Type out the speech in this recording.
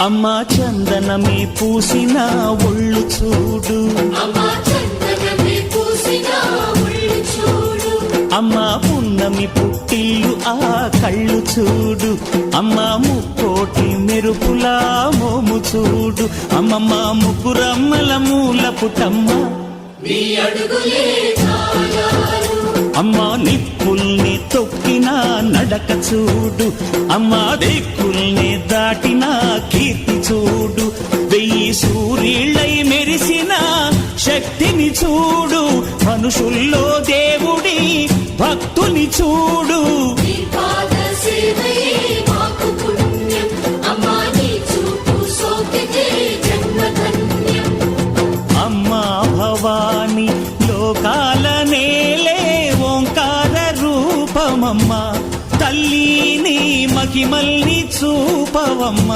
అమ్మా చందనమే పూసిన ఒళ్ళు చూడు, అమ్మా పున్నమి పుట్టిల్లు ఆ కళ్ళు చూడు, అమ్మా ముక్కోటి మెరుపులా మోము చూడు, అమ్మమ్మ ముగ్గురమ్మల మూల పుటమ్మ అమ్మా నిప్పుల్ని తొక్కిన నడక చూడు, అమ్మా దిక్కుల్ని దాటిన కీర్తి చూడు, 1000 సూర్యుళ్ళై మెరిసిన శక్తిని చూడు, మనుషుల్లో దేవుడి భక్తుని చూడు. అమ్మా భవాని లోకాల నేలే ఓంకార రూపమమ్మ, తల్లిని మహిమల్ని చూపవమ్మ.